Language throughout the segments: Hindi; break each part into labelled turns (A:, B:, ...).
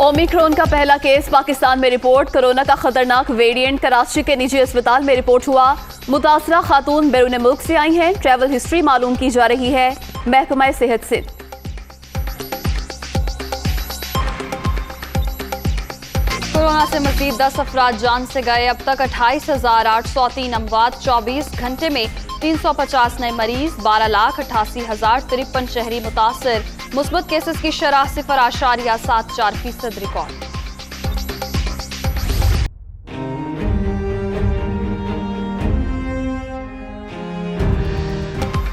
A: ओमिक्रॉन का पहला केस पाकिस्तान में रिपोर्ट। कोरोना का खतरनाक वेरिएंट कराची के निजी अस्पताल में रिपोर्ट हुआ। मुतासरा खातून बैरून मुल्क से आई हैं। ट्रैवल हिस्ट्री मालूम की जा रही है। महकमा सेहत से
B: कोरोना से मजीद 10 अफराद जान से गए। अब तक 28,803 अमवात। 24 घंटे में 350 नए मरीज। 12,88,053 शहरी मुतासर। मुस्बत केसेस की शरह 0.74% रिकॉर्ड।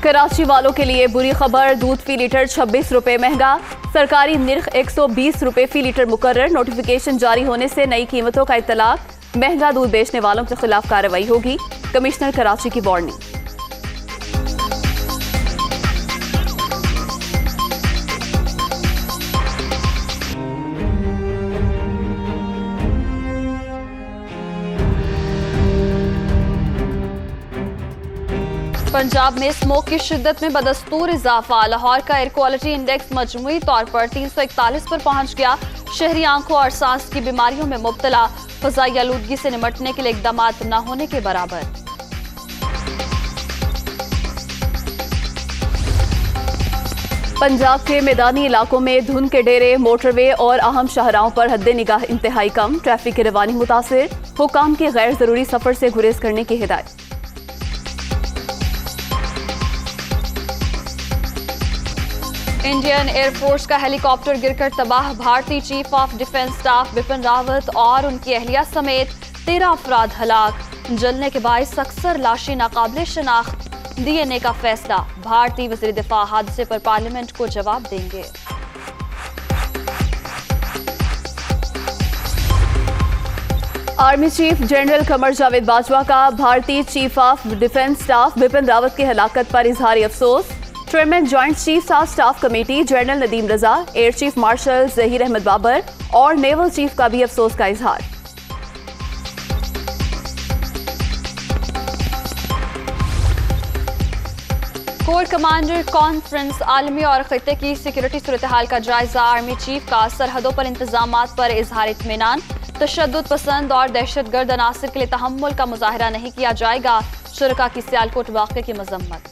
A: कराची वालों के लिए बुरी खबर। दूध फी लीटर 26 रुपए महंगा। सरकारी निर्ख 120 रुपए फी लीटर मुकर्रर। नोटिफिकेशन जारी होने से नई कीमतों का इत्तलाक। महंगा दूध बेचने वालों के खिलाफ कार्रवाई होगी। कमिश्नर कराची की वार्निंग।
B: पंजाब में स्मोक की शिद्दत में बदस्तूर इजाफा। लाहौर का एयर क्वालिटी इंडेक्स मजमूई तौर पर 341 पर पहुंच गया। शहरी आंखों और सांस की बीमारियों में मुब्तला। फजाई आलूदगी से निपटने के लिए इकदाम न होने के बराबर।
A: पंजाब के मैदानी इलाकों में धुंध के डेरे, मोटरवे और अहम शाहराहों पर हद्दे निगाह इंतहाई कम। ट्रैफिक की रवानी मुतासिर। हुकाम की गैर जरूरी सफर से गुरेज करने की हिदायत।
B: इंडियन एयरफोर्स का हेलीकॉप्टर गिरकर तबाह। भारतीय chief of defence staff Bipin Rawat और उनकी अहलिया समेत 13 अफराद हलाक। जलने के बायस अक्सर लाशें नाकाबिले शनाख्त। डीएनए का फैसला। भारतीय वज़ीर दिफा हादसे पर पार्लियामेंट को जवाब देंगे।
A: Army chief general Qamar Javed Bajwa का भारतीय chief of defence staff Bipin Rawat की हलाकत पर इजहार अफसोस। Chairman joint chief of staff committee general Nadeem Raza, air chief marshal Zaheer Ahmed Babar और नेवल चीफ का भी अफसोस का इजहार।
B: Corps commander conference. आलमी और खित्ते की सिक्योरिटी सूरत हाल का जायजा। आर्मी चीफ का सरहदों पर इंतजामात पर इजहार इत्मीनान। तशद्दुद पसंद और दहशतगर्द अनासिर के लिए तहम्मुल का मुजाहरा नहीं किया जाएगा। शुरका की सियालकोट वाक़े की मजम्मत।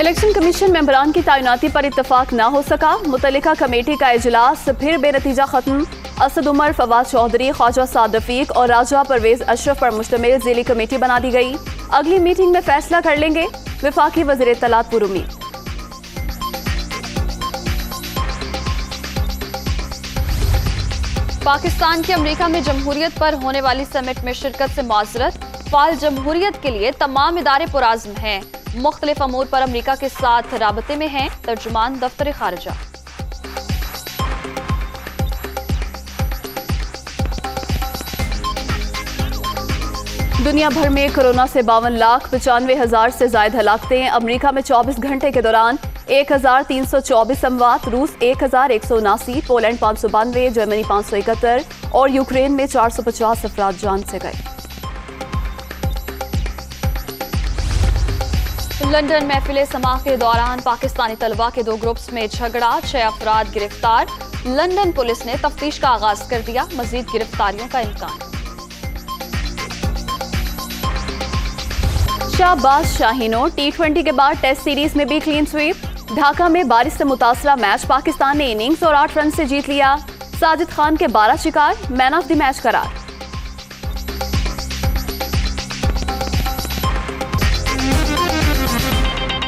A: इलेक्शन कमीशन मेंबरान की तैनाती पर इत्तफाक न हो सका। मुतल्लिका कमेटी का इजलास फिर बेनतीजा खत्म। असद उमर, फवाद चौधरी, ख्वाजा साद रफीक और राजा परवेज अशरफ पर मुश्तमिल ज़िली कमेटी बना दी गई। अगली मीटिंग में फैसला कर लेंगे। वफाकी वज़ीर इत्तलात पुरुमीद।
B: पाकिस्तान की अमेरिका में जमहूरियत पर होने वाली समिट में शिरकत से माजरत। फाल जमहूरियत के लिए तमाम इदारे पुराज़्म हैं। मुख्तलिफ अमूर पर अमेरिका के साथ राबते में हैं। तर्जुमान दफ्तर खारजा।
A: दुनिया भर में कोरोना से 52,95,000 से ज्यादा हलाकतें। अमेरिका में 24 घंटे के दौरान 1,324 अमवात। रूस 1,179, पोलैंड 592, जर्मनी 571 और यूक्रेन में 450 अफराद जान से गए।
B: लंदन महफिल समा के दौरान पाकिस्तानी तलबा के 2 ग्रुप्स में झगड़ा। 6 अफराद गिरफ्तार। लंदन पुलिस ने तफ्तीश का आगाज कर दिया। मजीद गिरफ्तारियों का इम्कान।
A: शाहबाज शाहीनों T20 के बाद टेस्ट सीरीज में भी क्लीन स्वीप। ढाका में बारिश से मुतासरा मैच पाकिस्तान ने इनिंग्स और 8 रन से जीत लिया। साजिद खान के 12 शिकार, मैन ऑफ द मैच करार।